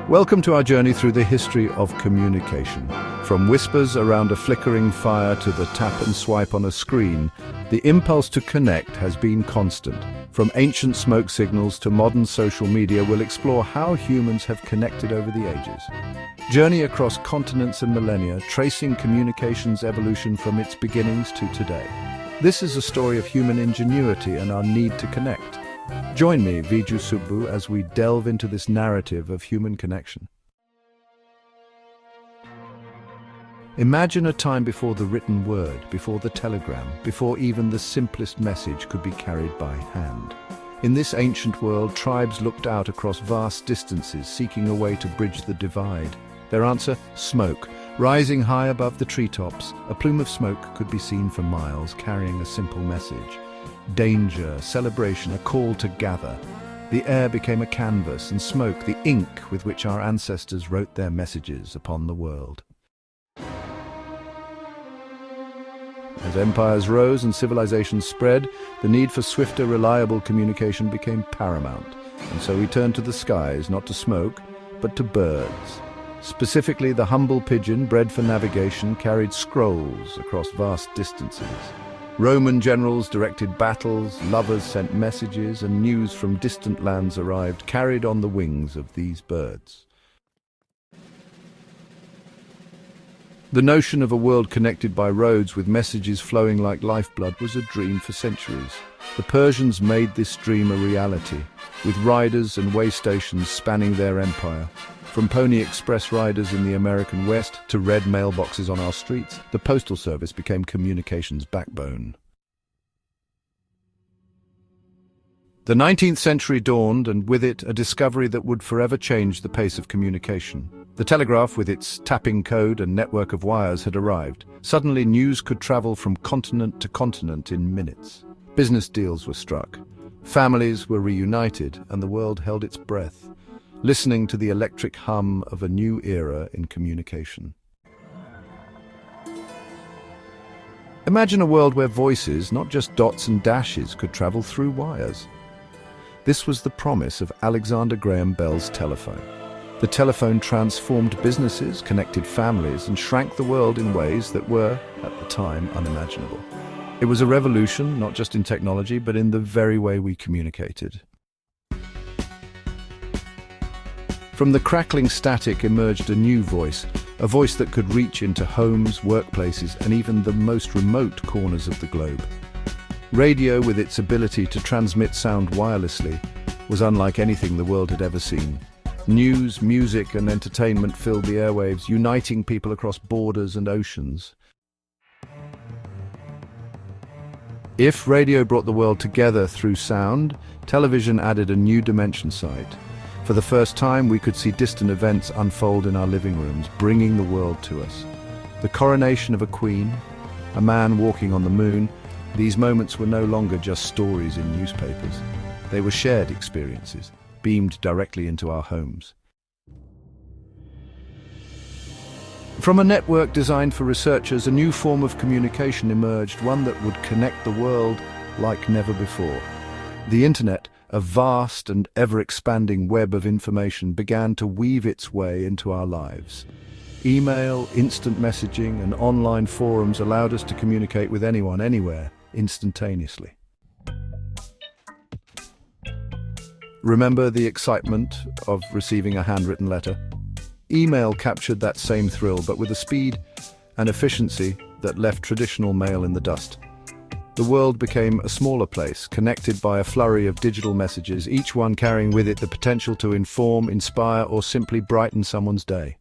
Welcome to our journey through the history of communication. From whispers around a flickering fire to the tap and swipe on a screen, the impulse to connect has been constant. From ancient smoke signals to modern social media, we'll explore how humans have connected over the ages. Journey across continents and millennia, tracing communication's evolution from its beginnings to today. This is a story of human ingenuity and our need to connect. Join me, Viju Subbu, as we delve into this narrative of human connection. Imagine a time before the written word, before the telegram, before even the simplest message could be carried by hand. In this ancient world, tribes looked out across vast distances, seeking a way to bridge the divide. Their answer? Smoke. Rising high above the treetops, a plume of smoke could be seen for miles, carrying a simple message. Danger, celebration, a call to gather. The air became a canvas, and smoke, the ink with which our ancestors wrote their messages upon the world. As empires rose and civilizations spread, the need for swifter, reliable communication became paramount. And so we turned to the skies, not to smoke, but to birds. Specifically, the humble pigeon, bred for navigation, carried scrolls across vast distances. Roman generals directed battles, lovers sent messages, and news from distant lands arrived, carried on the wings of these birds. The notion of a world connected by roads with messages flowing like lifeblood was a dream for centuries. The Persians made this dream a reality, with riders and way stations spanning their empire. From Pony Express riders in the American West to red mailboxes on our streets, the postal service became communications' backbone. The 19th century dawned, and with it a discovery that would forever change the pace of communication. The telegraph, with its tapping code and network of wires, had arrived. Suddenly, news could travel from continent to continent in minutes. Business deals were struck. Families were reunited, and the world held its breath, listening to the electric hum of a new era in communication. Imagine a world where voices, not just dots and dashes, could travel through wires. This was the promise of Alexander Graham Bell's telephone. The telephone transformed businesses, connected families, and shrank the world in ways that were, at the time, unimaginable. It was a revolution, not just in technology, but in the very way we communicated. From the crackling static emerged a new voice, a voice that could reach into homes, workplaces, and even the most remote corners of the globe. Radio, with its ability to transmit sound wirelessly, was unlike anything the world had ever seen. News, music, and entertainment filled the airwaves, uniting people across borders and oceans. If radio brought the world together through sound, television added a new dimension sight. For the first time, we could see distant events unfold in our living rooms, bringing the world to us. The coronation of a queen, a man walking on the moon, these moments were no longer just stories in newspapers. They were shared experiences, beamed directly into our homes. From a network designed for researchers, a new form of communication emerged, one that would connect the world like never before. The internet, a vast and ever-expanding web of information, began to weave its way into our lives. Email, instant messaging, and online forums allowed us to communicate with anyone, anywhere, instantaneously. Remember the excitement of receiving a handwritten letter? Email captured that same thrill, but with a speed and efficiency that left traditional mail in the dust. The world became a smaller place, connected by a flurry of digital messages, each one carrying with it the potential to inform, inspire, or simply brighten someone's day.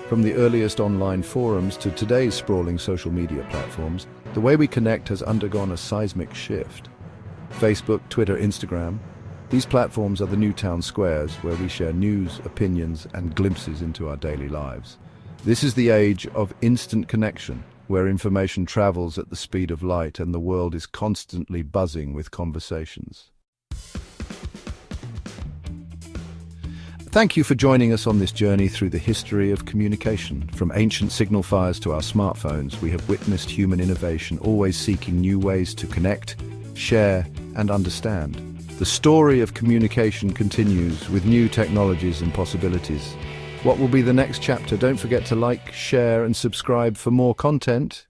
From the earliest online forums to today's sprawling social media platforms, the way we connect has undergone a seismic shift. Facebook, Twitter, Instagram, these platforms are the new town squares where we share news, opinions, and glimpses into our daily lives. This is the age of instant connection, where information travels at the speed of light and the world is constantly buzzing with conversations. Thank you for joining us on this journey through the history of communication. From ancient signal fires to our smartphones, we have witnessed human innovation, always seeking new ways to connect, share, and understand. The story of communication continues with new technologies and possibilities. What will be the next chapter? Don't forget to like, share, and subscribe for more content.